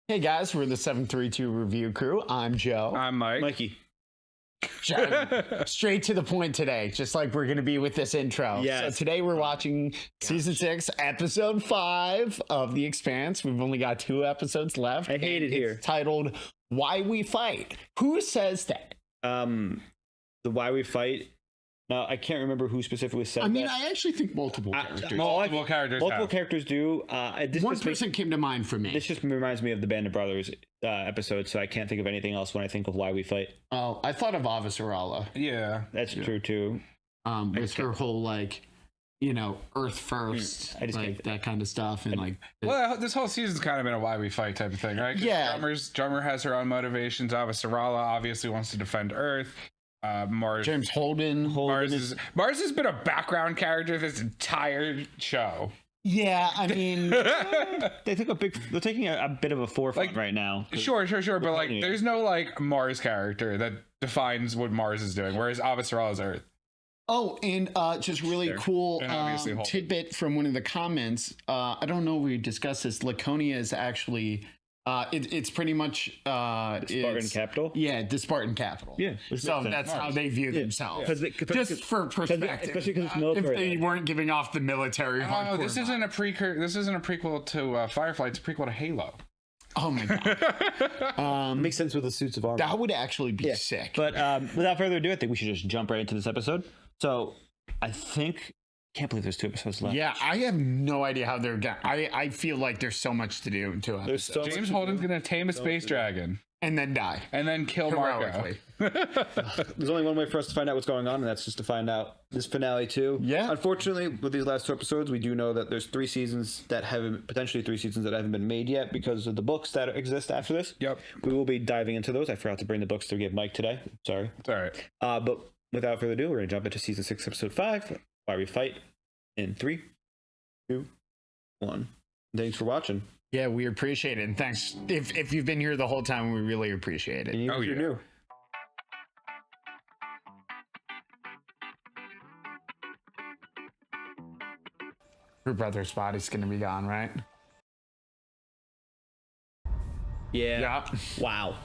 Hey guys, we're the 732 review crew. I'm Joe. I'm Mike. Mikey. Straight to the point today, just like we're going to be with this intro. Yes. So today we're watching season 6, episode 5 of The Expanse. We've only got 2 episodes left. I hate it here. It's titled Why We Fight. Who says that? The Why We Fight. Now, I can't remember who specifically said that. I mean, I actually think multiple characters. Multiple characters. Multiple characters do. One person came to mind for me. This just reminds me of the Band of Brothers episode, so I can't think of anything else when I think of Why We Fight. Oh, I thought of Avasarala. Yeah. That's true, too. With her whole, like, you know, Earth first, like that kind of stuff. And, like... Well, this whole season's kind of been a Why We Fight type of thing, right? Yeah. Drummer has her own motivations. Avasarala obviously wants to defend Earth. Mars. James Holden. Mars has been a background character this entire show. Yeah, I mean, They're taking a bit of a forefront right now. Sure, but like, there's no like Mars character that defines what Mars is doing, whereas Avasarala is Earth. oh, and just really cool And obviously Holden. tidbit from one of the comments. I don't know if we discussed this. Laconia is actually, it's pretty much Spartan capital? Yeah, the Spartan capital. Yeah. So that's how they view themselves. Just for perspective. Especially because it's If military. they weren't giving off the military Oh, hardcore this isn't a prequel to Firefly. It's a prequel to Halo. Oh my god. Makes sense with the suits of armor. That would actually be sick. But without further ado, I think we should just jump right into this episode. So I can't believe there's 2 episodes left. Yeah, I have no idea how they're going. I feel like there's so much to do in 2 episodes. There's so James Holden's gonna tame a space dragon And then die. and then kill Marco. Heroically. There's only one way for us to find out what's going on, and that's just to find out this finale too. Yeah. Unfortunately, with these last 2 episodes, we do know that there's 3 seasons that haven't been made yet because of the books that exist after this. Yep. We will be diving into those. I forgot to bring the books to give Mike today. Sorry. It's all right. But without further ado, we're gonna jump into season 6, episode 5, Why We Fight, in 3, 2, 1. Thanks for watching. Yeah, we appreciate it. And thanks. If you've been here the whole time, we really appreciate it. And even if you're new. Her brother's body's going to be gone, right? Yeah. Yeah. Wow.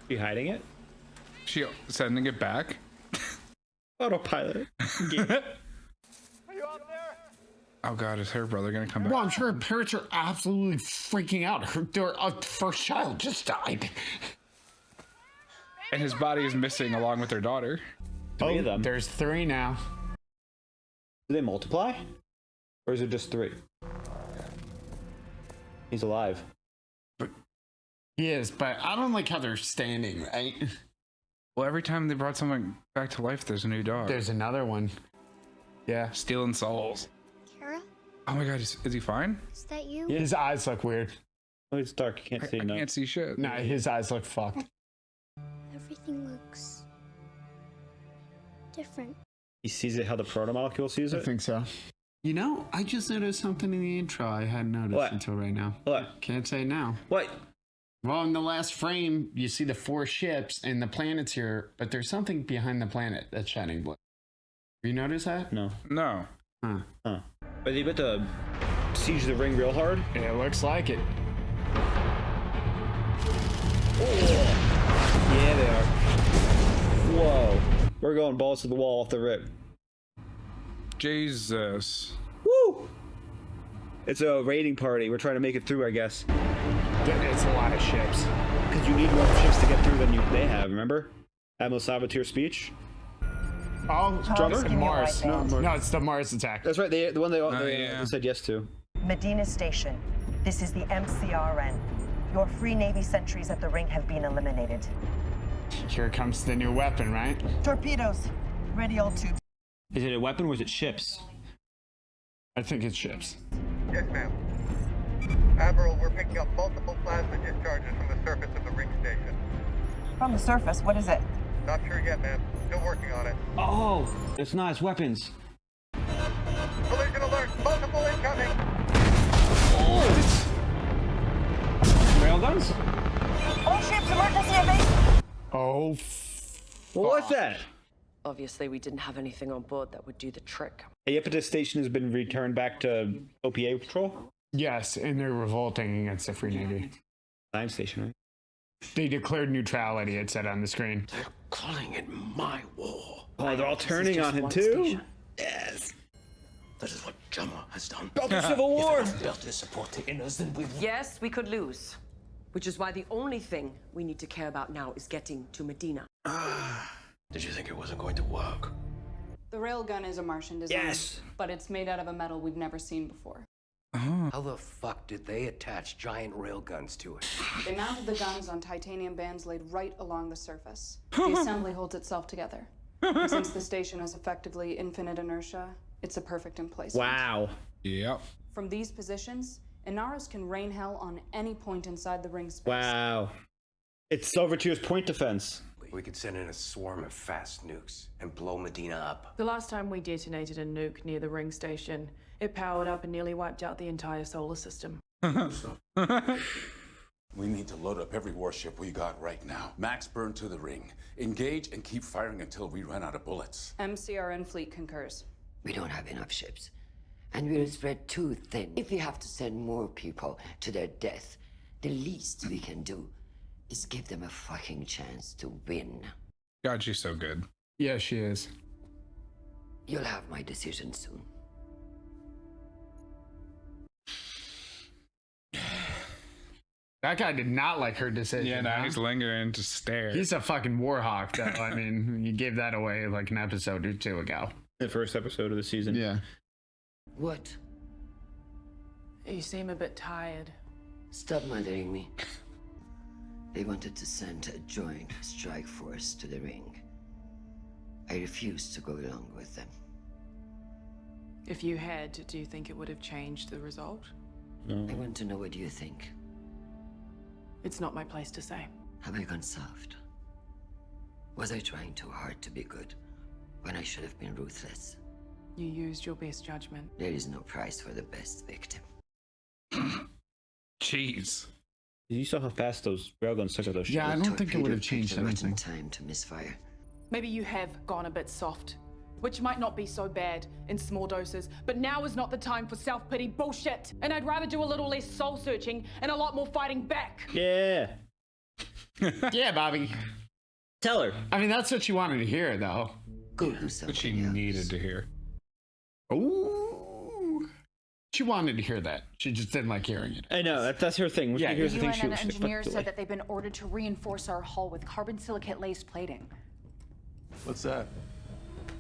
You hiding it? She sending it back. Autopilot. Oh god, is her brother gonna come back? Well, I'm sure her parents are absolutely freaking out. Their first child just died. And his body is missing along with their daughter. 3 of them. There's 3 now. Do they multiply? Or is it just 3? He's alive. He is, but I don't like how they're standing, right? Well, every time they brought someone back to life, there's a new dog. There's another one. Yeah. Stealing souls. Kara, Oh my god, is he fine? is that you? Yeah. His eyes look weird. Oh, it's dark. You can't see I no. can't see shit. No, his eyes look fucked. Everything looks different. He sees it how the proto-molecule sees I it? think so. You know, I just noticed something in the intro I hadn't noticed What? until right now. What? Can't say now. What? Well, in the last frame, you see the 4 ships and the planets here, but there's something behind the planet that's shining blue. You notice that? No. No. Huh. Huh. Are they about to siege the ring real hard? It looks like it. Yeah, they are. Whoa. We're going balls to the wall off the rip. Jesus. Woo! It's a raiding party. We're trying to make it through, I guess. It's a lot of ships. Because you need more ships to get through than they have, remember? Admiral Sabatier speech? Oh, Drummer? it's Mars. Give me a light, man. No, it's the Mars attack. That's right, the one they yeah. said yes to. Medina Station. This is the MCRN. Your free Navy sentries at the ring have been eliminated. Here comes the new weapon, right? Torpedoes. Ready all tubes. Is it a weapon or is it ships? I think it's ships. Yes, ma'am. Admiral, we're picking up multiple plasma discharges from the surface of the ring station. From the surface, what is it? Not sure yet, ma'am. Still working on it. Oh! It's not, it's weapons. Collision alert! Multiple incoming! Oh! Railguns? All ships, emergency evasion! Oh, Well, what's that? Obviously, we didn't have anything on board that would do the trick. The Iapetus station has been returned back to OPA patrol. yes, and they're revolting against the Free Navy. Time station, right? They declared neutrality, it said on the screen. They're calling it my war. Oh, they're all turning on him too. Yes. That is what Jumma has done. Belt of Civil War. If enough Belters support the inners, then we will. Yes, we could lose. Which is why the only thing we need to care about now is getting to Medina. Did you think it wasn't going to work? The railgun is a Martian design. Yes. But it's made out of a metal we've never seen before. How the fuck did they attach giant railguns to it? They mounted the guns on titanium bands laid right along the surface. The assembly holds itself together. And since the station has effectively infinite inertia, it's a perfect emplacement. Wow. Yep. From these positions, Inaros can rain hell on any point inside the ring space. Wow. It's Silverchair's point defense. We could send in a swarm of fast nukes and blow Medina up. The last time we detonated a nuke near the ring station, it powered up and nearly wiped out the entire solar system. We need to load up every warship we got right now. Max burn to the ring. Engage and keep firing until we run out of bullets. MCRN fleet concurs. We don't have enough ships. And we're spread too thin. If we have to send more people to their death, the least we can do is give them a fucking chance to win. God, she's so good. Yeah, she is. You'll have my decision soon. That guy did not like her decision. Yeah, now he's lingering to stare. He's a fucking warhawk, though. I mean, you gave that away like an episode or two ago. The first episode of the season. Yeah. What? You seem a bit tired. Stop mothering me. They wanted to send a joint strike force to the ring. I refused to go along with them. If you had, do you think it would have changed the result? No. I want to know what you think. It's not my place to say. Have I gone soft? Was I trying too hard to be good when I should have been ruthless? You used your best judgment. There is no price for the best victim. Jeez. You saw how fast those railguns took out those ships. Yeah, I don't think it would have changed Torpedo picked the anything. right time to misfire. Maybe you have gone a bit soft, which might not be so bad in small doses, but now is not the time for self-pity bullshit. And I'd rather do a little less soul-searching and a lot more fighting back. Yeah. Yeah, Bobby. Tell her. I mean, that's what you wanted to hear, though. Go do What something she else. needed to hear. Ooh. She wanted to hear that. She just didn't like hearing it. I know, that's her thing. When Yeah, she hears the thing, UN she and was engineers said that they've been ordered to reinforce our hull with carbon silicate laced plating. What's that?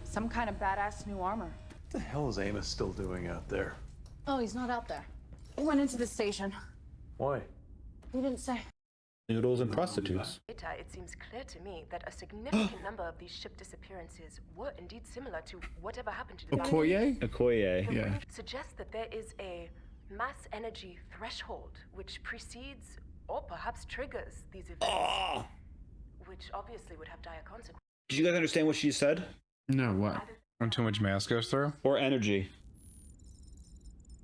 Some kind of badass new armor. What the hell is Amos still doing out there? Oh, he's not out there. He went into the station. Why? He didn't say. Noodles and prostitutes. Later, it seems clear to me that a significant number of these ship disappearances were indeed similar to whatever happened to the Okoye? Okoye. The Yeah. ring suggests that there is a mass energy threshold which precedes or perhaps triggers these events, which obviously would have dire consequences. Did you guys understand what she said? No, what? When too much mass goes through? Or energy.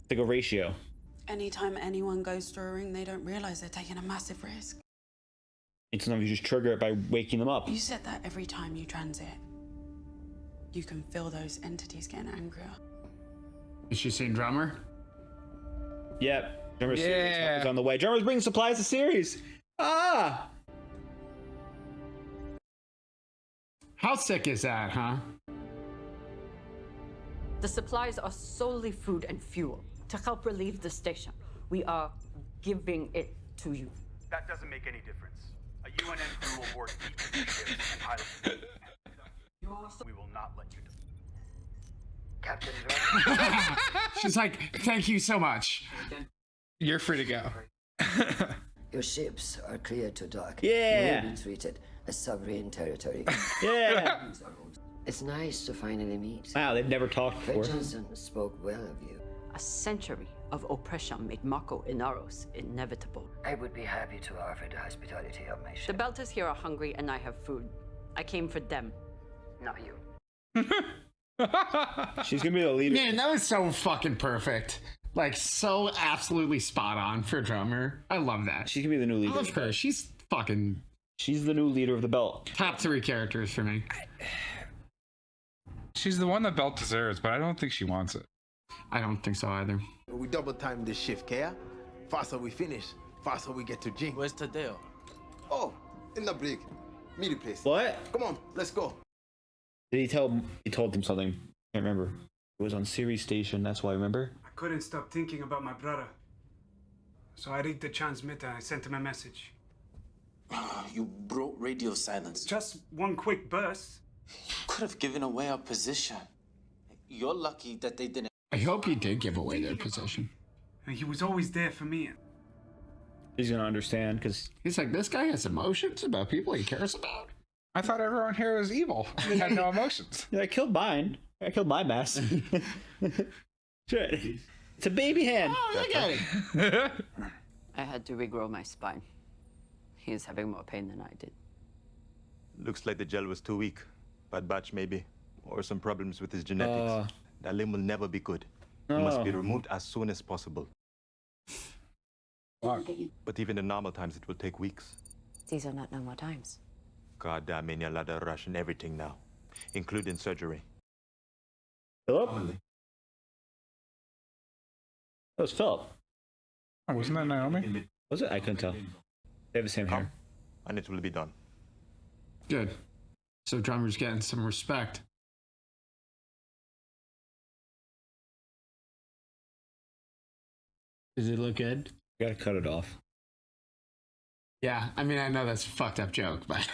Like a ratio. Anytime anyone goes through a ring, they don't realize they're taking a massive risk. And sometimes you just trigger it by waking them up. You said that every time you transit. You can feel those entities getting angrier. Is she seeing Drummer? Yep. Drummer Series is on the way. Drummer's bringing supplies to Series. Ah! How sick is that, huh? The supplies are solely food and fuel to help relieve the station. We are giving it to you. That doesn't make any difference. A UNN crew will board each of these ships and pilot. We will not let you do. Captain She's like, thank you so much. You're free to go. Your ships are cleared to dock. Yeah. You will be treated as sovereign territory. Yeah. It's nice to finally meet. Wow, they've never talked Fred before. Johnson spoke well of you. A century of oppression made Mako Inaros inevitable. I would be happy to offer the hospitality of my The ship. Belters here are hungry and I have food. I came for them, not you. She's gonna be the leader. Man, that was so fucking perfect. Like, so absolutely spot on for Drummer. I love that. She's gonna be the new I leader. love her. She's fucking She's the new leader of the belt. top 3 characters for me. She's the one that Belt deserves, but I don't think she wants it. I don't think so either. We double time this shift, Kaya. Faster we finish, faster we get to Jing. Where's Tadeo? Oh, in the brig. Meet the place. What? Come on, let's go. Did he tell? He told them something. Can't remember. It was on Sirius Station. That's why I remember. I couldn't stop thinking about my brother. So I rigged the transmitter and I sent him a message. You broke radio silence. Just one quick burst. Could have given away our position. You're lucky that they didn't. I hope you did give away their position. And he was always there for me. He's gonna understand because he's like, this guy has emotions about people he cares about. I thought everyone here was evil. They had no emotions. Yeah, I killed mine. I killed my mess. Shit. It's a baby hand. Oh, look at it. I had to regrow my spine. He is having more pain than I did. Looks like the gel was too weak. Bad batch, maybe. Or some problems with his genetics. That limb will never be good. It must be removed as soon as possible. But even in normal times, it will take weeks. These are not normal times. Goddamn, in a lot of rush and everything now, including surgery. Philip? That was Philip. Oh, wasn't that Naomi? Was it? I couldn't tell. They have the same hair. And it will be done. Good. So drummer's getting some respect. Does it look good? You gotta cut it off. Yeah, I mean, I know that's a fucked up joke, but...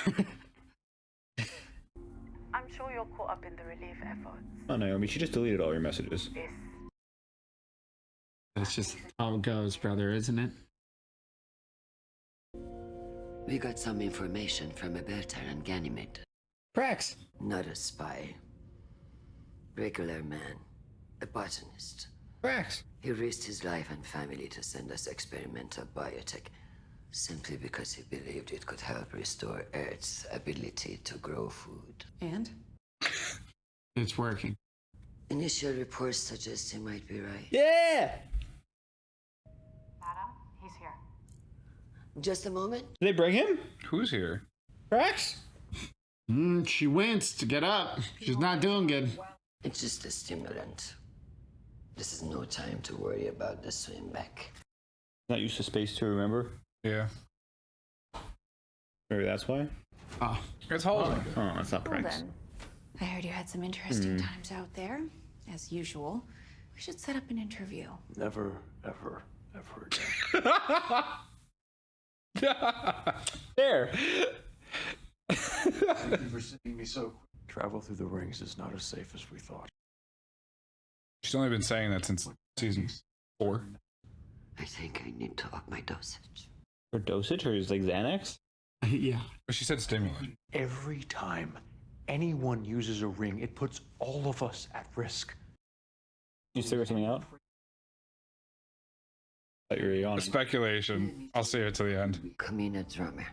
I'm sure you're caught up in the relief efforts. Oh, Naomi, she just deleted all your messages. Yes. That's just how it goes, brother, isn't it? We got some information from Alberta and Ganymede. Prax! Not a spy. Regular man. A botanist. Prax! He risked his life and family to send us experimental biotech simply because he believed it could help restore Earth's ability to grow food. And? It's working. Initial reports suggest he might be right. Yeah! Adam, he's here. Just a moment. Did they bring him? Who's here? Prax? She winced to get up. She's not doing good. It's just a stimulant. This is no time to worry about the swim back. Not used to space too, remember? Yeah. Maybe that's why? Oh. It's holding. Oh, that's not Well Prax. then, I heard you had some interesting times out there. As usual, we should set up an interview. Never, ever, ever again. There. Thank you for seeing me so quick. Travel through the rings is not as safe as we thought. She's only been saying that since season 4. I think I need to up my dosage. Her dosage? Or is like Xanax? Yeah. But she said stimulant. Every time anyone uses a ring, it puts all of us at risk. You figure something out? Thought you were yawning. Speculation. I'll save it to the end. Kamina Drummer.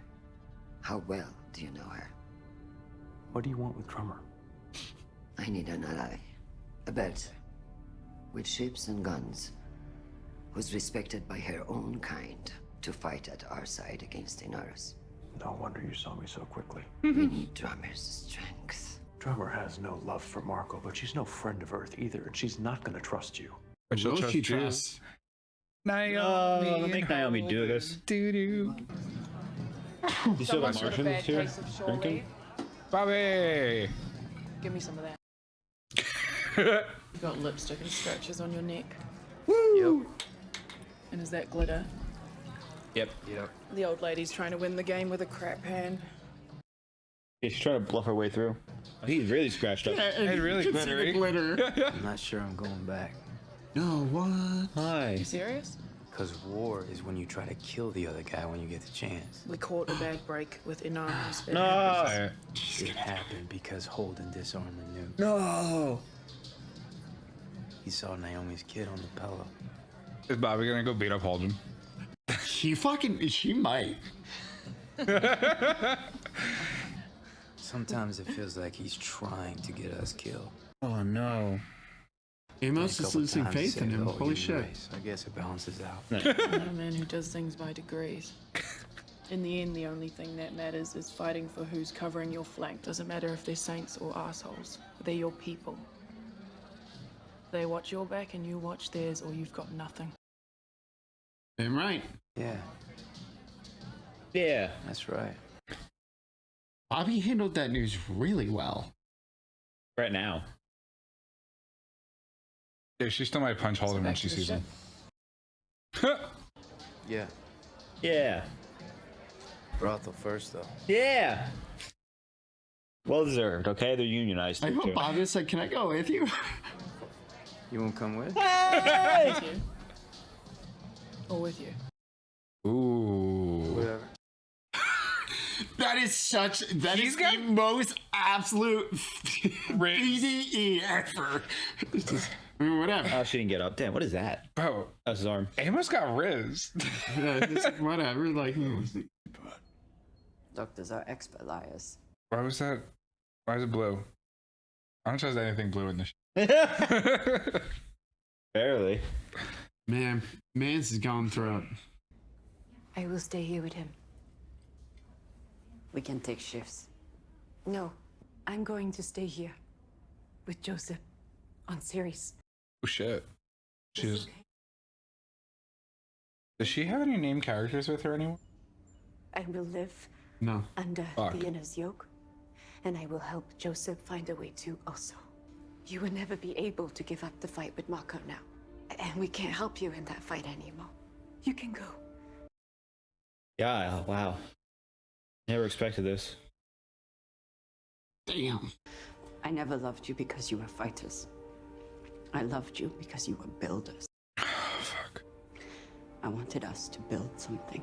How well do you know her? What do you want with Drummer? I need an ally. A belt. With ships and guns. Who's respected by her own kind to fight at our side against Inaros. No wonder you saw me so quickly. We need Drummer's strength. Drummer has no love for Marco, but she's no friend of Earth either, and she's not gonna trust you. But she'll Will trust she you. trust? Naomi. Don't make Naomi do this. Doo-doo. You still got Martians here? Drinking? Bobby! Give me some of that. You've got lipstick and scratches on your neck. Woo! Yep. And is that glitter? Yep. The old lady's trying to win the game with a crap hand. Yeah, she's trying to bluff her way through. Oh, he's really scratched up. Yeah, Hey, really you can see the glitter. I'm not sure I'm going back. No, what? Hi. You serious? Because war is when you try to kill the other guy when you get the chance. We caught a bad break with Inaros. No! It happened because Holden disarmed the nuke. No! He saw Naomi's kid on the pillow. Is Bobby gonna go beat up Holden? She might. Sometimes it feels like he's trying to get us killed. Oh no. Amos is losing faith in him. Holy shit. I guess it balances out. I'm not a man who does things by degrees. In the end, the only thing that matters is fighting for who's covering your flank. Doesn't matter if they're saints or assholes. They're your people. They watch your back and you watch theirs, or you've got nothing. Damn right. Yeah. Yeah. That's right. Bobby handled that news really well. Right now. Yeah, she still might punch Holden when she sees him. Yeah. Yeah. Brothel first, though. Yeah. Well deserved, okay? They're unionized. I hope Bobby's like, can I go with you? You won't come with? Hey! Or with you. Ooh. Whatever. That is such. That is the most absolute BDE ever. I mean, whatever. Oh, she didn't get up. Damn, what is that? Bro, that's his arm. Amos got Riz. Yeah, whatever. Like, Doctors are expert liars. Why was that? Why is it blue? I don't trust anything blue in this. Barely. Man, Mans is going through it. I will stay here with him. We can take shifts. No, I'm going to stay here with Joseph on Ceres. Oh shit. She's. Does she have any named characters with her anymore? I will live No. under Fuck. the inner's yoke, and I will help Joseph find a way to also. You will never be able to give up the fight with Marco now, and we can't help you in that fight anymore. You can go. Yeah, wow. Never expected this. Damn. I never loved you because you were fighters. I loved you because you were builders. Fuck. I wanted us to build something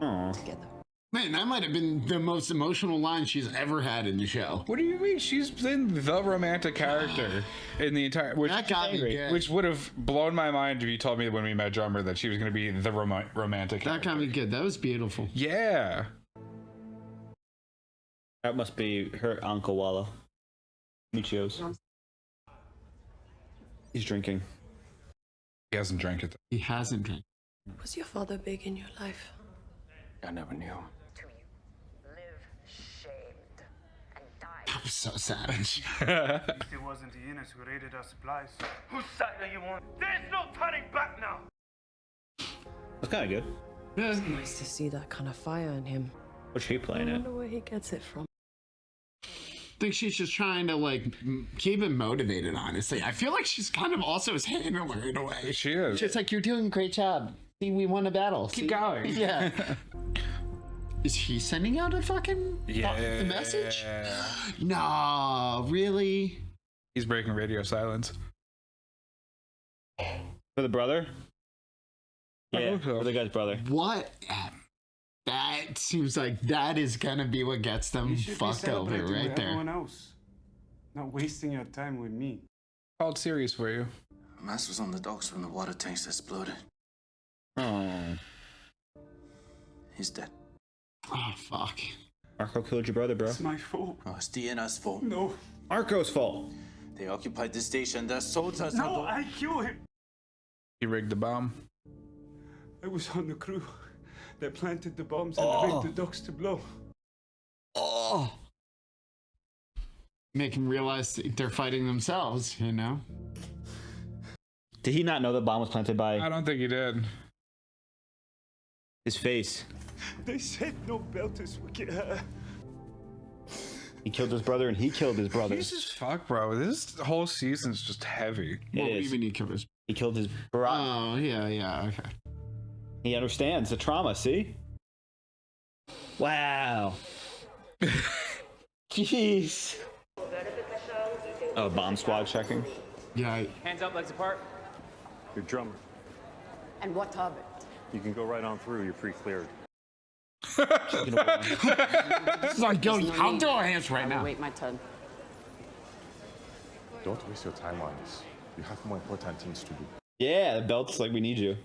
together. Man, that might have been the most emotional line she's ever had in the show. What do you mean? She's been the romantic character in the entire. Which, That got me good. Which would have blown my mind if you told me when we met Drummer that she was going to be the romantic That character. got me good. That was beautiful. Yeah. That must be her Uncle Walla. Michio's. He's drinking. He hasn't drank it. He hasn't drank. Was your father big in your life? I never knew. That was so savage. At least it wasn't the Innes who raided our supplies. Whose side are you on? There's no turning back now! That's kind of good. It's nice to see that kind of fire in him. What's she I playing at? wonder where he gets it from. I think she's just trying to like keep him motivated, honestly. I feel like she's kind of also his handler in a way. She is. She's like, you're doing a great job. See, we won a battle. Keep going. Yeah. Is he sending out a fucking the message? No, really? He's breaking radio silence. For the brother? Yeah, hope so. for the guy's brother. What? That seems like that is gonna be what gets them You should be fucked over celebrating right with there. everyone else. Not wasting your time with me. Called serious for you. Mass was on the docks when the water tanks exploded. Oh. He's dead. Oh, fuck. Marco killed your brother, bro. It's my fault. Oh, it's DNR's fault. No. Marco's fault. They occupied the station. Their soldiers. No, I killed him. He rigged the bomb. I was on the crew. They planted the bombs and rigged the docks to blow. Oh. Make him realize they're fighting themselves, you know? Did he not know the bomb was planted by I don't think he did. his face? They said no belters would get hurt. He killed his brother and he killed his brother. Jesus fuck, bro. This whole season's just heavy. Well, is. even he killed his... He killed his brother. Oh, yeah, okay. He understands the trauma, see? Wow. Jeez. Oh, bomb squad checking? Yeah. Hands up, legs apart. Your drummer. And what of it? You can go right on through. You're pre-cleared. It's like, yo, I'll do our hands right now. Wait my turn. Don't waste your time on this. You have more important things to do. Yeah, the belt's like, we need you.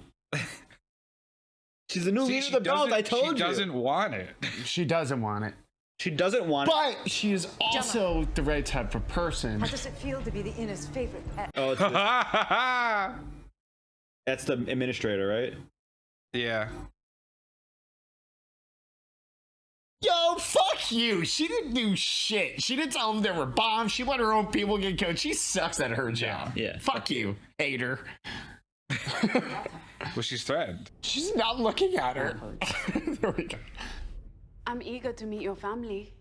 She's the new leader of the belt, I told you. She doesn't want it. She doesn't want it. She doesn't want it. But she is also the right type of person. How does it feel to be the Inner's favorite pet? Oh, it's that's the administrator, right? Yeah. Yo, fuck you. She didn't do shit. She didn't tell them there were bombs. She let her own people get killed. She sucks at her job. Yeah. Fuck you, hater. Well, she's threatened. She's not looking at her. There we go. I'm eager to meet your family.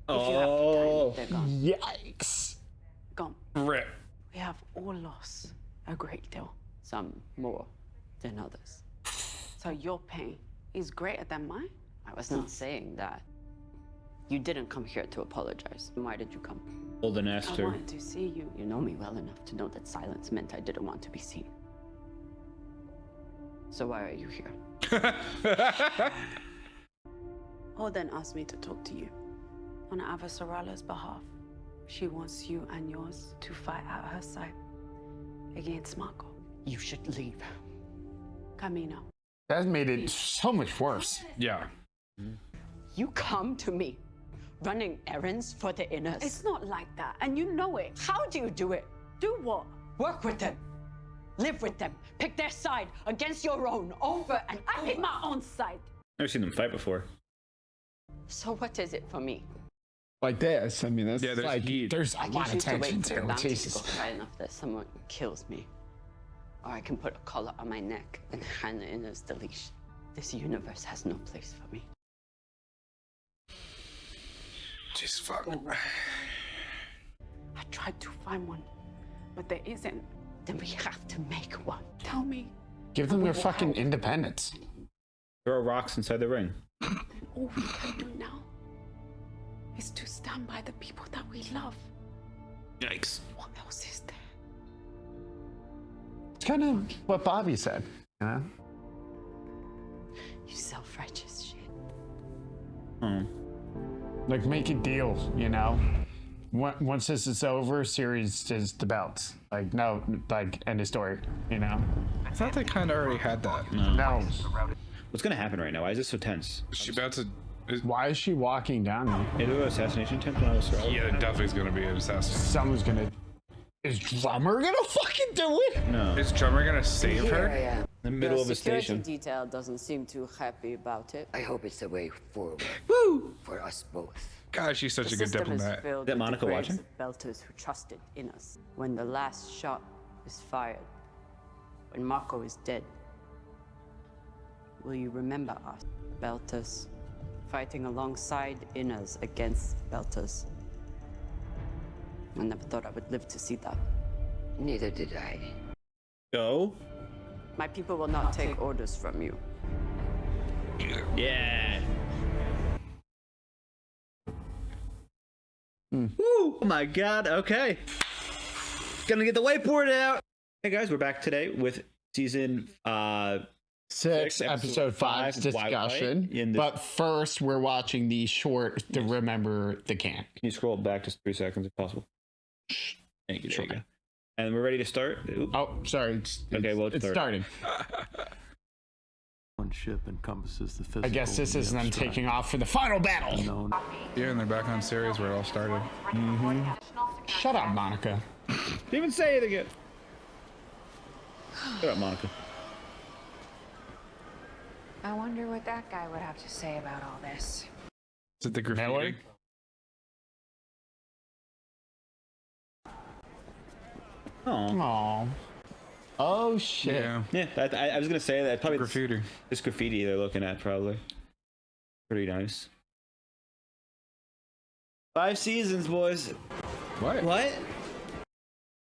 Oh, They're gone. Yikes. Gone. Rip. We have all lost a great deal. Some more than others. So your pain is greater than mine? I was not saying that. You didn't come here to apologize. Why did you come? Holden I asked her. wanted to see you. You know me well enough to know that silence meant I didn't want to be seen. So why are you here? Holden asked me to talk to you on Avasarala's behalf. She wants you and yours to fight at her side against Marco. You should leave. Camino. That made it so much worse. Yeah. You come to me, running errands for the Inners. It's not like that, and you know it. How do you do it? Do what? Work with them. Live with them. Pick their side against your own, over and I pick my own side. Never seen them fight before. So what is it for me? Like this. I mean, that's Yeah, there's like, heat. there's a I lot can of choose to tension wait for the too. bounty to Jesus. go high enough that someone kills me. Or I can put a collar on my neck and hand the Inners the leash. This universe has no place for me. Jesus fuck. I tried to find one, but there isn't. Then we have to make one. Tell me. Give them their fucking independence. Throw rocks inside the ring. All we can do now is to stand by the people that we love. Yikes. What else is there? It's kind of what Bobby said. You know? You self-righteous shit. Like, make a deal, you know? Once this is over, series is the belts. Like, no, like, end of story, you know? I thought they kind of already had that. No. What's gonna happen right now? Why is this so tense? She about to. Why is she walking down there? Into an assassination attempt when I was Yeah, definitely gonna be an assassin. Someone's gonna. Is Drummer gonna fucking do it? No. Is Drummer gonna save Here her? I am. In the middle of the a station. security detail doesn't seem too happy about it. I hope it's the way forward. Woo! For us both. God, she's such The a good system is diplomat. filled Is that with the Monica graves watching? of Belters who trusted in us. When the last shot is fired, when Marco is dead, will you remember us, Belters, fighting alongside Inners against Belters? I never thought I would live to see that. Neither did I. Go. My people will not take orders from you. Yeah. Woo! Oh my god, okay. Gonna get the whiteboard out. Hey guys, we're back today with season 6, episode 5 discussion. But first, we're watching the short to remember the can. Can you scroll back just 3 seconds if possible? Thank you. There you go. And we're ready to start. Oop. Oh, sorry. Okay, well, it's starting. One ship encompasses the physical. I guess this is them taking off for the final battle. Yeah, and they're back on series where it all started. Shut up, Monica. Didn't even say anything yet. Shut up, Monica. I wonder what that guy would have to say about all this. Is it the graffiti? Aww. Oh shit. Yeah. I was gonna say that probably graffiti. This graffiti they're looking at probably. Pretty nice. 5 seasons, boys. What? What?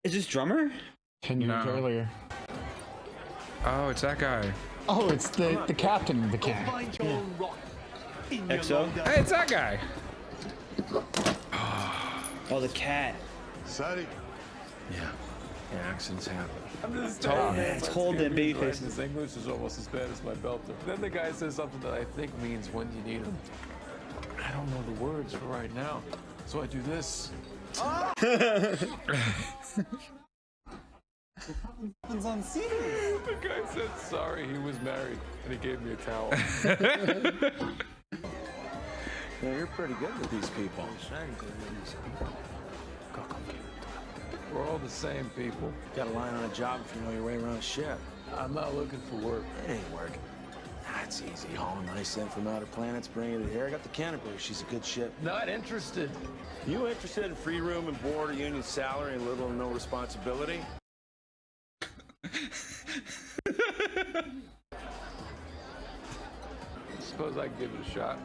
Is this Drummer? 10 years earlier. Oh, it's that guy. Oh, it's the captain of the can. XO? Hey, it's that guy. Oh, the cat. Sorry. Yeah. Accidents happen. I'm just told it's Holden babyface. His English is almost as bad as my belter. Then the guy says something that I think means when do you need him? I don't know the words for right now, so I do this. The guy said sorry, he was married, and he gave me a towel. Yeah, you're pretty good with these people. We're all the same people. Got a line on a job if you know your way around a ship. I'm not looking for work. It ain't working. That's easy. Hauling ice in from outer planets, bringing it here. I got the Canterbury. She's a good ship. Not interested. You interested in free room and board, a union salary, and little or no responsibility? Suppose I can give it a shot.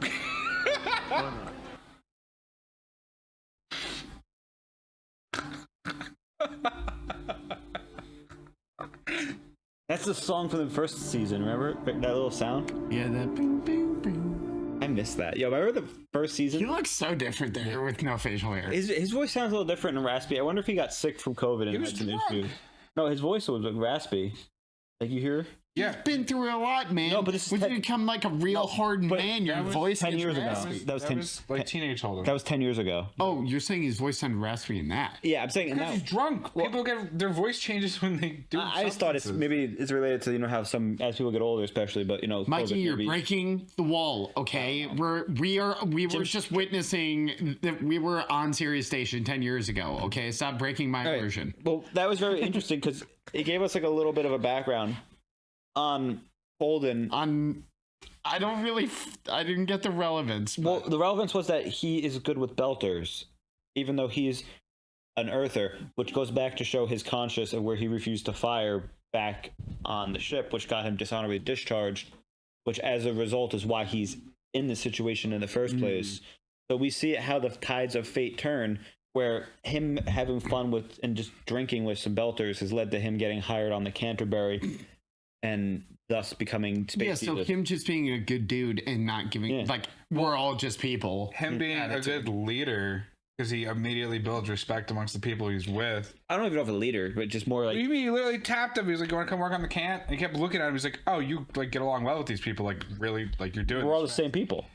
That's the song from the first season, remember? That little sound? Yeah, that bing, bing, bing. I missed that. Yo, remember the first season? He looks so different there with no facial hair. His voice sounds a little different and raspy. I wonder if he got sick from COVID and had some issues. No, his voice was raspy. Like, you hear? Yeah. You've been through a lot, man. No, but this is when you become like a real hard man, your voice 10 gets years raspy. ago. That was like teenage Holden. That was 10 years ago. Oh, you're saying his voice sounded raspy in that? Yeah, I'm saying Because he's drunk. People get their voice changes when they do. I just thought maybe it's related to how some as people get older, especially, but Mikey, COVID, you're breaking the wall. Okay, we were just witnessing that we were on Sirius Station 10 years ago. Okay, stop breaking my version. Well, that was very interesting because it gave us like a little bit of a background on Holden. I didn't get the relevance. Well, the relevance was that he is good with belters, even though he's an earther, which goes back to show his conscience of where he refused to fire back on the ship, which got him dishonorably discharged, which as a result is why he's in this situation in the first place. So we see how the tides of fate turn, where him having fun with and just drinking with some belters has led to him getting hired on the Canterbury and thus becoming space. Yeah, so him just being a good dude and not giving we're all just people. Him being a good leader because he immediately builds respect amongst the people he's with. I don't even know if a leader, but just more like. What do you mean? He literally tapped him. He was like, "You want to come work on the can?" And he kept looking at him. He's like, "Oh, you like get along well with these people? Like really? Like you're doing? We're all the same people."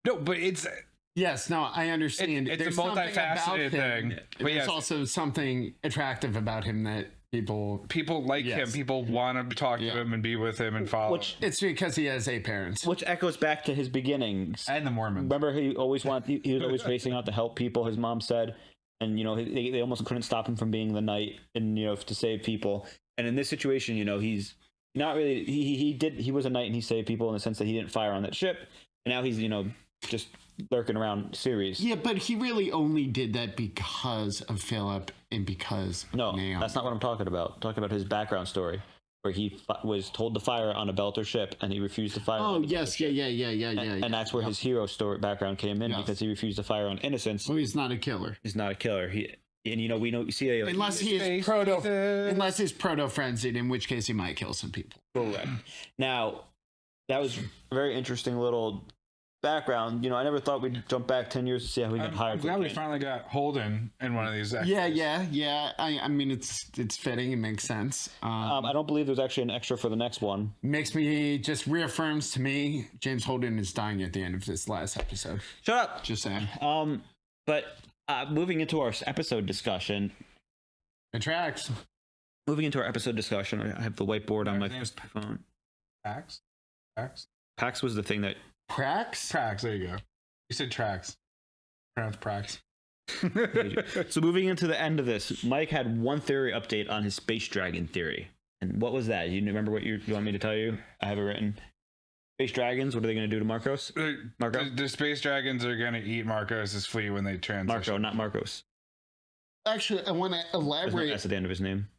No, but it's. Yes, no, I understand. It's There's a multifaceted thing. But there's also something attractive about him that people like him. People want to talk to him and be with him and follow. It's because he has 8 parents. Which echoes back to his beginnings. And the Mormons. Remember, he was always racing out to help people, his mom said. And, they almost couldn't stop him from being the knight and, to save people. And in this situation, he's not really, he was a knight and he saved people in the sense that he didn't fire on that ship. And now he's, just lurking around Ceres. Yeah, but he really only did that because of Philip and because Naomi. That's not what I'm talking about. I'm talking about his background story, where he was told to fire on a Belter ship and he refused to fire. Oh, yes, yeah. And that's where his hero story background came in because he refused to fire on innocents. Well, he's not a killer. He's not a killer. Unless his proto frenzied, in which case he might kill some people. Correct. Now, that was a very interesting little background. I never thought we'd jump back 10 years to see how we got hired. I'm glad we finally got Holden in one of these extras. Yeah. I mean, it's fitting. It makes sense. I don't believe there's actually an extra for the next one. Just reaffirms to me James Holden is dying at the end of this last episode. Shut up. Just saying. But moving into our episode discussion. It tracks. Moving into our episode discussion, I have the whiteboard on my phone. Pax was the thing that. Prax, there you go. You said tracks. Pronounced Prax. So moving into the end of this, Mike had one theory update on his space dragon theory. And what was that? You remember what you want me to tell you? I have it written. Space dragons, what are they going to do to Marcos? Marco? The space dragons are going to eat Marcos' fleet when they transition. Marco, not Marcos. Actually, I want to elaborate. That's at the end of his name.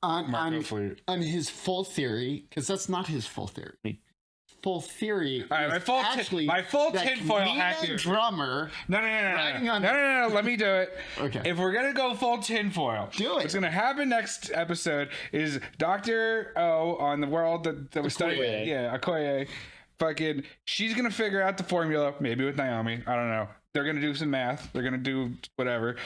On his full theory, because that's not his full theory. Full theory. All right, my full tinfoil hat here. Drummer. No. Let me do it. Okay. If we're gonna go full tinfoil, do it. What's gonna happen next episode is Dr. O on the world that was studying. Yeah, Okoye. Fucking, she's gonna figure out the formula. Maybe with Naomi. I don't know. They're gonna do some math. They're gonna do whatever.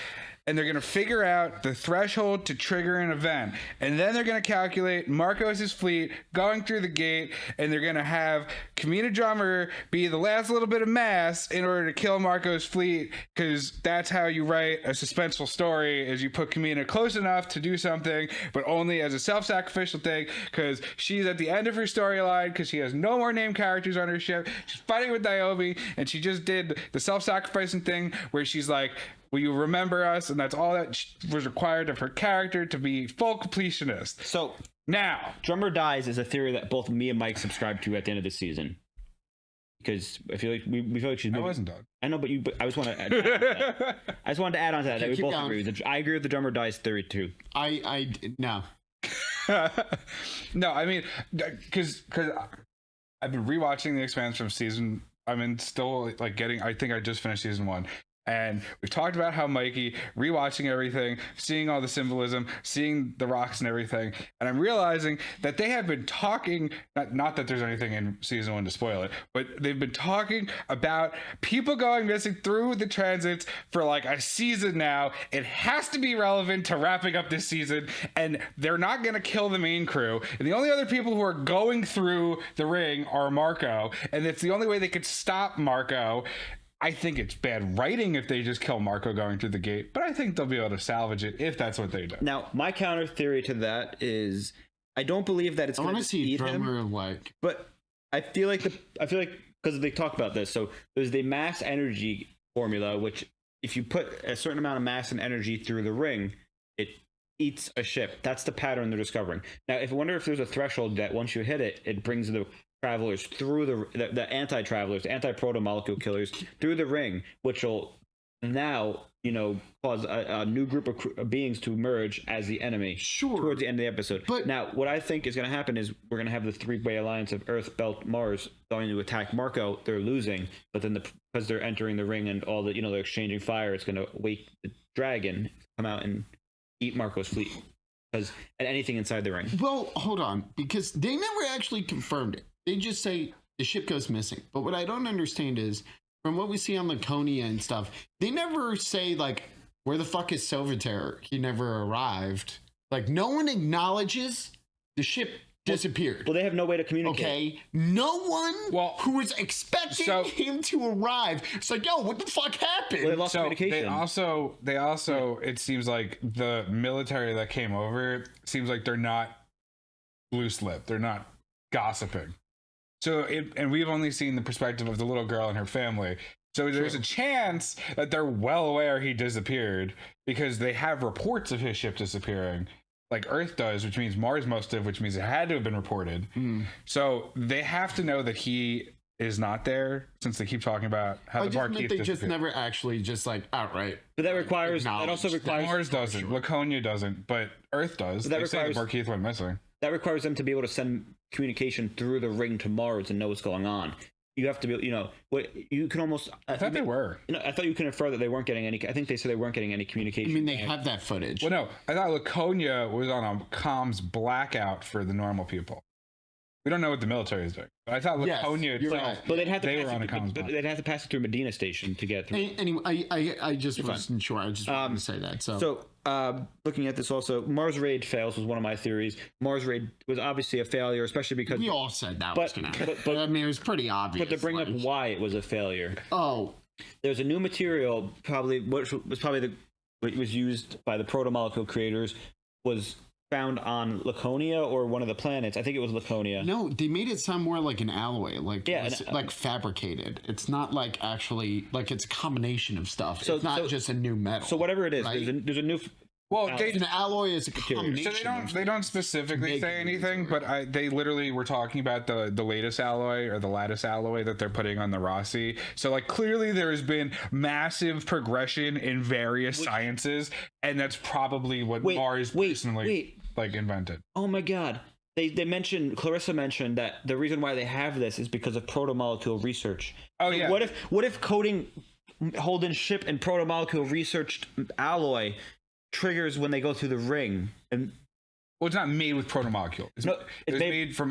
And they're going to figure out the threshold to trigger an event. And then they're going to calculate Marcos' fleet going through the gate. And they're going to have Kamina Drummer be the last little bit of mass in order to kill Marcos' fleet. Because that's how you write a suspenseful story, is you put Kamina close enough to do something, but only as a self-sacrificial thing. Because she's at the end of her storyline, because she has no more named characters on her ship. She's fighting with Naomi. And she just did the self-sacrificing thing where she's like, will you remember us? And that's all that was required of her character to be full completionist. So now, Drummer dies is a theory that both me and Mike subscribe to at the end of the season. Because I feel like we feel like she's moving. I wasn't done. I know, but I just want to add on to that. I just wanted to add on to that. We both agree. I agree with the Drummer dies theory too. No. No, I mean, because I've been rewatching The Expanse from season still like getting. I think I just finished season 1. And we've talked about how Mikey, rewatching everything, seeing all the symbolism, seeing the rocks and everything, and I'm realizing that they have been talking, not that there's anything in season 1 to spoil it, but they've been talking about people going missing through the transits for like a season now. It has to be relevant to wrapping up this season, and they're not going to kill the main crew. And the only other people who are going through the ring are Marco, and it's the only way they could stop Marco. I think it's bad writing if they just kill Marco going through the gate, but I think they'll be able to salvage it if that's what they do. Now, my counter theory to that is I don't believe that it's going to eat him. But I feel like because they talk about this, so there's the mass energy formula, which if you put a certain amount of mass and energy through the ring, it eats a ship. That's the pattern they're discovering. Now, I wonder if there's a threshold that once you hit it, it brings the travelers through the anti-travelers, anti-proto-molecule killers through the ring, which will now, cause a new group of beings to emerge as the enemy towards the end of the episode. But now, what I think is going to happen is we're going to have the three-way alliance of Earth, Belt, Mars going to attack Marco. They're losing, but then because they're entering the ring and all the, they're exchanging fire, it's going to wake the dragon to come out and eat Marco's fleet. And anything inside the ring. Well, hold on, because they never actually confirmed it. They just say the ship goes missing. But what I don't understand is, from what we see on Laconia and stuff, they never say, like, where the fuck is Silverterror? He never arrived. Like, no one acknowledges the ship disappeared. Well, they have no way to communicate. Okay? No one who was expecting him to arrive. It's like, yo, what the fuck happened? Well, they lost communication. They also, it seems like the military that came over, seems like they're not loose-lipped. They're not gossiping. And we've only seen the perspective of the little girl and her family. So there's a chance that they're well aware he disappeared because they have reports of his ship disappearing, like Earth does, which means Mars must have, which means it had to have been reported. So they have to know that he is not there, since they keep talking about how the Marquis they just never actually just like outright. But that also requires Mars doesn't, Laconia doesn't, but Earth does. But that they say the Marquis went missing. That requires them to be able to send communication through the ring to Mars and know what's going on. You have to be, you can almost. I thought they were. I thought you can infer that they weren't getting any. I think they said they weren't getting any communication. I mean, they have that footage. Well, no, I thought Laconia was on a comms blackout for the normal people. We don't know what the military is doing. But I thought Laconia itself, but they'd have to they were on a comms blackout. They'd have to pass it through Medina Station to get through. Anyway, I just wasn't sure. I just wanted to say that. So looking at this also, Mars Raid fails was one of my theories. Mars Raid was obviously a failure, especially because we all said that was going to happen. But I mean, it was pretty obvious. But to bring up why it was a failure. Oh, there's a new material, what was used by the proto-molecule creators, was found on Laconia or one of the planets. I think it was Laconia. No, they made it sound more like an alloy, like fabricated. It's not like actually like it's a combination of stuff. So it's not just a new metal. So whatever it is, right? there's a new. Well, an alloy is a combination. So they don't specifically say anything, but they literally were talking about the latest alloy or the lattice alloy that they're putting on the Rossi. So like clearly there has been massive progression in various sciences, and that's probably what Mars personally invented. Oh my God. Clarissa mentioned that the reason why they have this is because of proto-molecule research. Oh, yeah. What if coating Holden's ship in proto-molecule researched alloy triggers when they go through the ring? And well, it's not made with proto-molecule. It's made from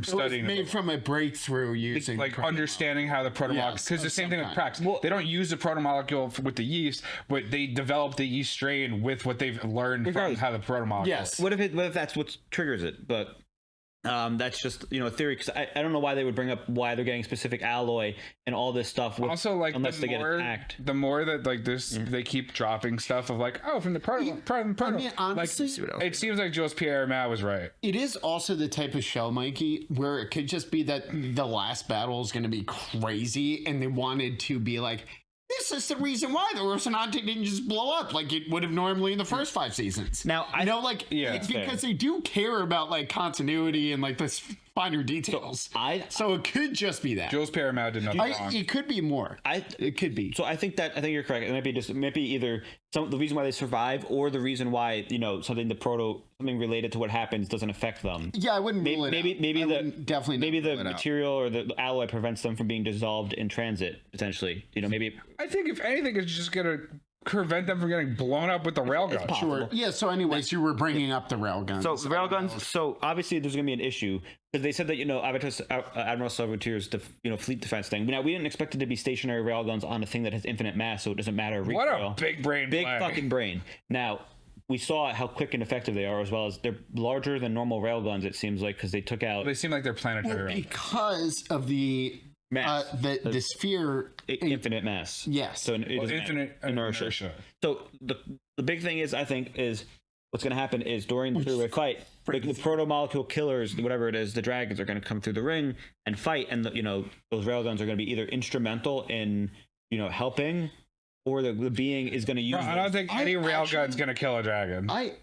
studying. It's made from a breakthrough using understanding how the proto-molecule. Because the same thing with Prax. They don't use the proto-molecule with the yeast, but they develop the yeast strain with what they've learned from how the proto-molecule. Yes. What if that's what triggers it? But that's just a theory, because I don't know why they would bring up why they're getting specific alloy and all this stuff. Also, unless they get attacked. The more that they keep dropping stuff of from the proto. I mean, honestly, it seems like Jules Pierre Matt was right. It is also the type of show, Mikey, where it could just be that the last battle is going to be crazy, and they wanted to be like, this is the reason why the Rocinante didn't just blow up like it would have normally in the first 5 seasons. Now, it's because they do care about continuity and this finer details. So it could just be that. Jules Paramount did nothing wrong. It could be more. It could be. So I think you're correct. It might be either the reason why they survive, or the reason why something related to what happens doesn't affect them. Yeah, I wouldn't rule it out. Maybe the material or the alloy prevents them from being dissolved in transit. Potentially, maybe. I think if anything, it's just gonna prevent them from getting blown up with the railgun. Sure. Yeah. So, anyways, you were bringing up the railguns. So railguns. So obviously, there's going to be an issue because they said that Admiral Salvatier's fleet defense thing. Now we didn't expect it to be stationary railguns on a thing that has infinite mass, so it doesn't matter. What a big brain! Big fucking brain. Now we saw how quick and effective they are, as well as they're larger than normal railguns. It seems like because they took out. They seem like they're planetary. Because of the mass, the sphere, infinite mass. Yes. So infinite inertia. So the big thing is, I think, is what's going to happen is during the fight, the proto-molecule killers, whatever it is, the dragons are going to come through the ring and fight, and those railguns are going to be either instrumental in helping, or the being is going to use. I don't think any railgun's going to kill a dragon. I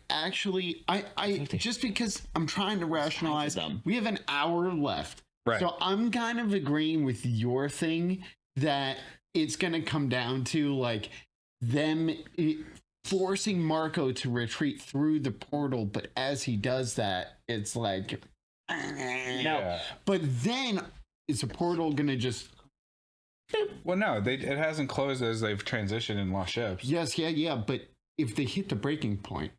just because I'm trying to rationalize them. We have an hour left. Right. So I'm kind of agreeing with your thing that it's going to come down to like them forcing Marco to retreat through the portal, but as he does that, it's like Yeah. But then is the portal going to just Well, no, it hasn't closed as they've transitioned and lost ships. Yes, yeah, but if they hit the breaking point,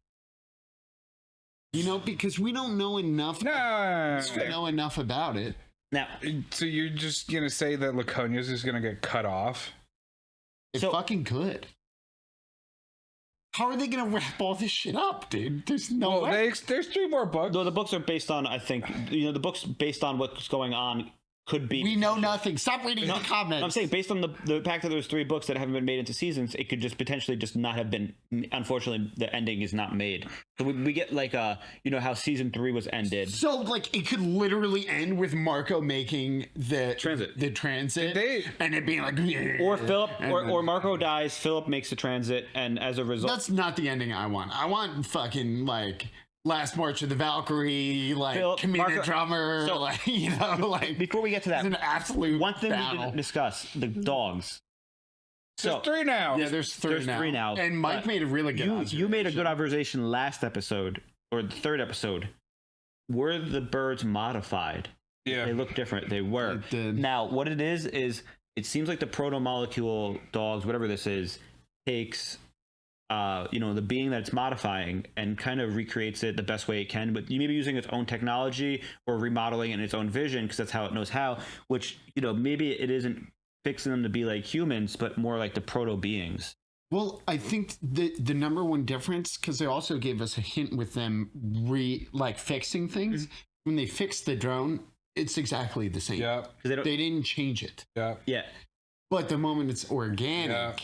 because we don't know enough. We don't know enough about it. Now, so you're just gonna say that Laconia's just gonna get cut off? It fucking could. How are they gonna wrap all this shit up, dude? There's no way. There's 3 more books. No, the books are based on, I think, the books based on what's going on could be. We know nothing. Stop reading the comments. I'm saying based on the fact that there's 3 books that haven't been made into seasons, it could just potentially just not have been. Unfortunately, the ending is not made. So we get like how season 3 was ended. So like it could literally end with Marco making the transit, and it being like, or Philip, or Marco dies, Philip makes the transit, and as a result, that's not the ending I want. I want fucking like. Last March of the Valkyrie, like Camina drummer, so, before we get to that, it's an absolute one thing battle. we didn't discuss: the dogs. There's 3 now. Yeah, there's 3 now. And Mike made a really good observation. You made a good observation last episode, or the 3rd episode. Were the birds modified? Yeah. They look different. They were. Now, what it is it seems like the proto-molecule dogs, whatever this is, takes the being that it's modifying and kind of recreates it the best way it can, but maybe using its own technology or remodeling it in its own vision, because that's how it knows how, which maybe it isn't fixing them to be like humans, but more like the proto beings. Well, I think the number one difference, because they also gave us a hint with them fixing things, when they fixed the drone, it's exactly the same. Yeah. They didn't change it. Yeah. But the moment it's organic,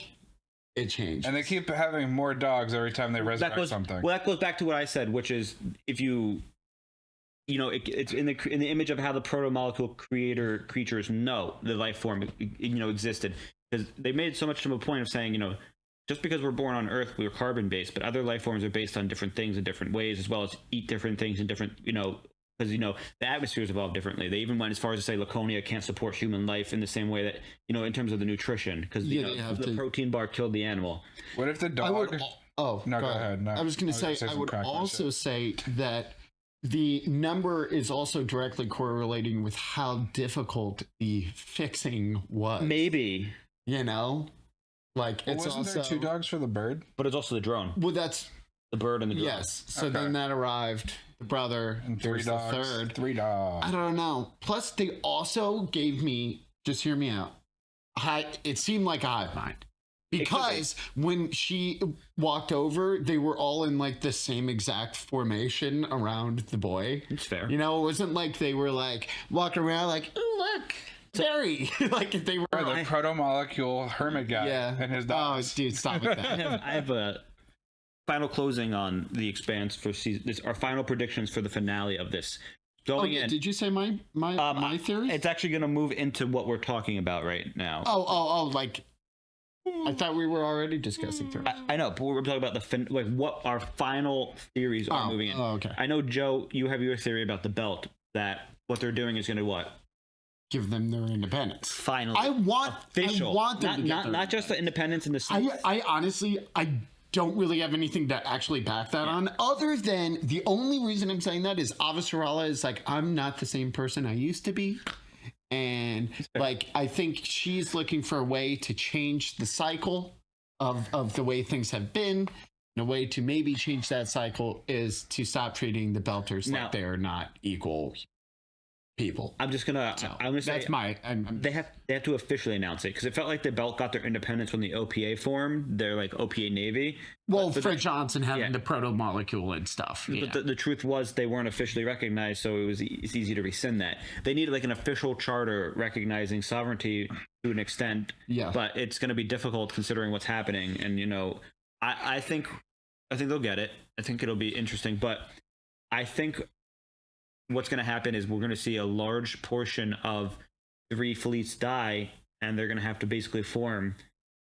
it changed. And they keep having more dogs every time they resurrect something. Well, that goes back to what I said, which is if it's in the image of how the proto-molecule creatures know the life form existed, because they made so much of a point of saying just because we're born on Earth we're carbon based, but other life forms are based on different things in different ways, as well as eat different things in different because the atmospheres evolve differently. They even went as far as to say Laconia can't support human life in the same way that in terms of the nutrition, because the protein bar killed the animal. What if the dog? Go ahead. No, I was going to say I would also say that the number is also directly correlating with how difficult the fixing was. Maybe like it's wasn't also there 2 dogs for the bird, but it's also the drone. Well, that's the bird and the drone. Yes. So then that arrived. The brother and 3 dogs. The third. 3 dogs. I don't know. Plus, they also gave me. Just hear me out. It seemed like a hive mind, because when she walked over, they were all in like the same exact formation around the boy. It's fair. It wasn't like they were like walking around like, oh, look. Terry, like if they were the proto-molecule hermit guy and his dogs. Oh, dude, stop with that. I have a final closing on the Expanse for season. Our final predictions for the finale of this. Did you say my theory? It's actually going to move into what we're talking about right now. Like I thought we were already discussing theories. I know, but we're talking about what our final theories are moving in. Oh, okay. I know, Joe, you have your theory about the belt that what they're doing is going to what? Give them their independence. Finally. I want them to get not just the independence in the States. I honestly, I don't really have anything to actually back that on, other than the only reason I'm saying that is Avasarala is like, I'm not the same person I used to be. And like, I think she's looking for a way to change the cycle of the way things have been. And a way to maybe change that cycle is to stop treating the Belters like they're not equal people. I'm gonna say that's my. They have to officially announce it because it felt like the Belt got their independence when the OPA formed. They're like OPA Navy. Well, Fred Johnson having the proto molecule and stuff. But the truth was they weren't officially recognized, so it's easy to rescind that. They needed like an official charter recognizing sovereignty to an extent. Yeah. But it's going to be difficult considering what's happening, and I think they'll get it. I think it'll be interesting, but I think what's going to happen is we're going to see a large portion of 3 fleets die, and they're going to have to basically form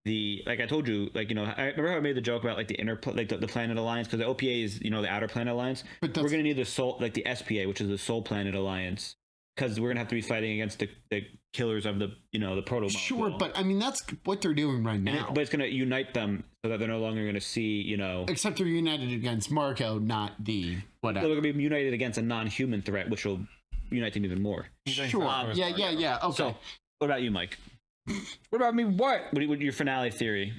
the, like I told you, like, I remember how I made the joke about like the the Planet Alliance, because the OPA is, the Outer Planet Alliance. But we're going to need the Soul, like the SPA, which is the Soul Planet Alliance, because we're going to have to be fighting against the killers of the, the proto. Sure, but I mean, that's what they're doing right now. But it's going to unite them so that they're no longer going to see, Except they're united against Marco, not the whatever. They're going to be united against a non-human threat, which will unite them even more. Sure. Yeah. Okay. So, what about you, Mike? What about me? What your finale theory?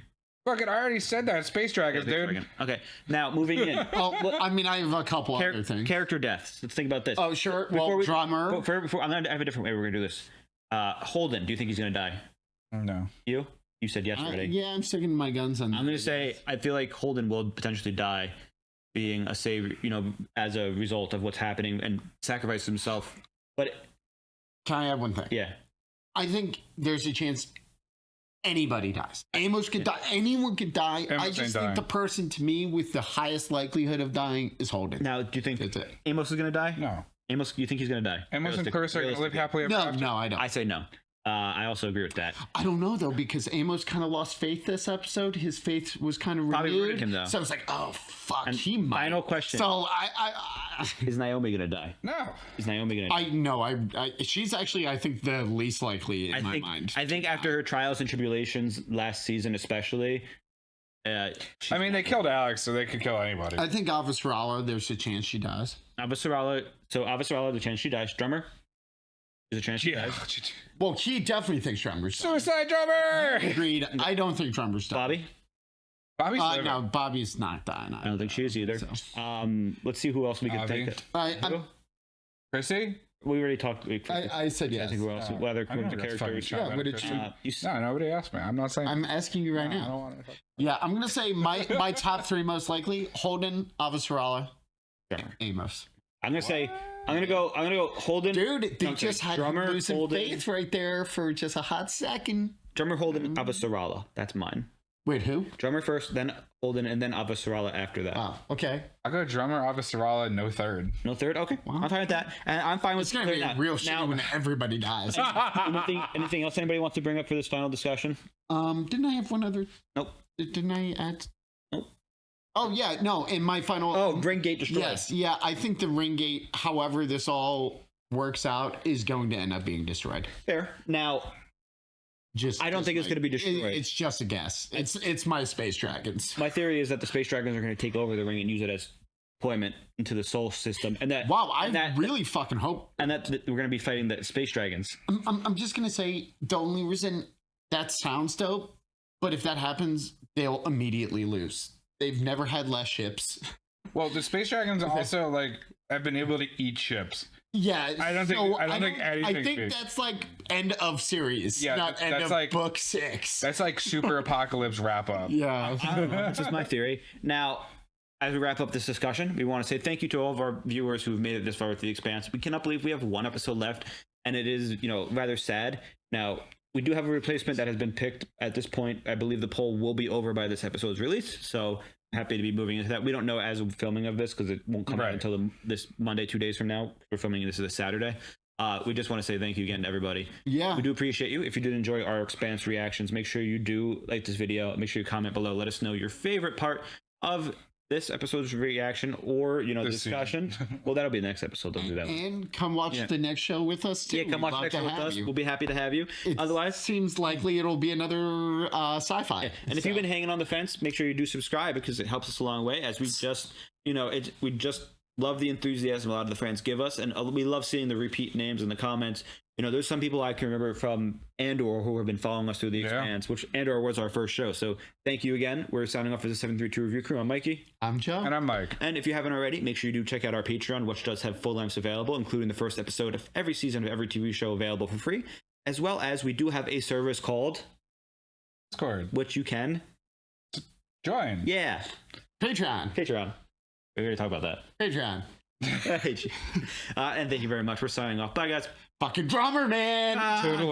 Fuck it, I already said that. Space Dragons, dude. Okay, now moving in. Well, I mean, I have a couple other things. Character deaths. Let's think about this. Oh, sure. Drummer. Before I have a different way we're gonna do this. Holden, do you think he's gonna die? No. You said yes already. Yeah, I'm sticking my guns on that. I'm gonna say I feel like Holden will potentially die, being a savior, as a result of what's happening, and sacrifice himself. But can I add one thing? Yeah. I think there's a chance anybody dies. Amos could die. Anyone could die. I just think the person, to me, with the highest likelihood of dying is Holden. Now, do you think Amos is going to die? No. Amos, you think he's going to die? Amos and Clarissa are going to live happily ever after? No, I don't. I say no. I also agree with that. I don't know, though, because Amos kind of lost faith this episode. His faith was kind of renewed. Him, though. So I was like, oh, fuck, and he might. Final question. So is Naomi going to die? No. Is Naomi going to die? No, she's actually, I think, the least likely in my mind. I think after her trials and tribulations last season especially, I mean, they killed Alex, so they could kill anybody. I think Avasarala, there's a chance she dies. Avasarala, there's a chance she dies. Drummer? There's a chance she dies. Well, he definitely thinks Drummer's dies. Suicide Drummer! Agreed. I don't think Drummer's dies. Bobby? Bobby's no, Bobby's not dying. I don't think she is either. So. Let's see who else we can think of. Chrissy? We already talked. I said yes. I think who else? Whether the characters. Yeah, what did you? No, nobody asked me. I'm not saying. I'm asking you right now. I don't want to. Yeah, I'm gonna say my top 3 most likely: Holden, Avasarala, Amos. I'm gonna go Holden. Dude, they just had Drummer, losing Holden. faith right there for just a hot second. Drummer, Holden, Avasarala. That's mine. Wait, who? Drummer first, then Holden, and then Avasarala after that. Oh, okay. I'll go Drummer, Avasarala, no third. No third? Okay. Wow. I'm fine with that. And I'm fine with it's gonna be a real shit when everybody dies. anything else anybody wants to bring up for this final discussion? Didn't I have one other? Nope. Didn't I add? Nope. Oh yeah, no. In my final. Oh, ring gate destroyed. Yes, yeah. I think the ring gate, however this all works out, is going to end up being destroyed. Fair. Now, I don't think it's going to be destroyed. It's just a guess. It's my Space Dragons. My theory is that the Space Dragons are going to take over the ring and use it as deployment into the Sol system, and that really fucking hope, and that we're going to be fighting the Space Dragons. I'm just going to say the only reason that sounds dope, but if that happens, they'll immediately lose. They've never had less ships. Well, the Space Dragons also have been able to eat ships. Yeah, I don't think anything. I think that's like end of series, not end of book 6. That's like Super Apocalypse wrap up. Yeah, I don't know. This is my theory. Now, as we wrap up this discussion, we want to say thank you to all of our viewers who've made it this far with The Expanse. We cannot believe we have 1 episode left, and it is rather sad. Now, we do have a replacement that has been picked at this point. I believe the poll will be over by this episode's release, so happy to be moving into that. We don't know as of filming of this because it won't come out until this Monday, 2 days from now. We're filming this is a Saturday. We just want to say thank you again to everybody. Yeah, we do appreciate you. If you did enjoy our Expanse reactions, make sure you do like this video. Make sure you comment below. Let us know your favorite part of this episode's reaction or discussion, well, that'll be the next episode. Don't do that one. And come watch the next show with us too. Yeah, come watch the next show with us. We'll be happy to have you. Otherwise, seems likely it'll be another sci-fi. Yeah. And if you've been hanging on the fence, make sure you do subscribe because it helps us a long way. As we just, we just love the enthusiasm a lot of the fans give us, and we love seeing the repeat names in the comments. There's some people I can remember from Andor who have been following us through the Expanse, which Andor was our first show. So thank you again. We're signing off as the 732 Review Crew. I'm Mikey. I'm Joe. And I'm Mike. And if you haven't already, make sure you do check out our Patreon, which does have full lengths available, including the first episode of every season of every TV show available for free, as well as we do have a service called Discord, which you can join. Yeah. Patreon. We're going to talk about that. Patreon. And thank you very much. We're signing off. Bye, guys. Fucking drummer, man. Total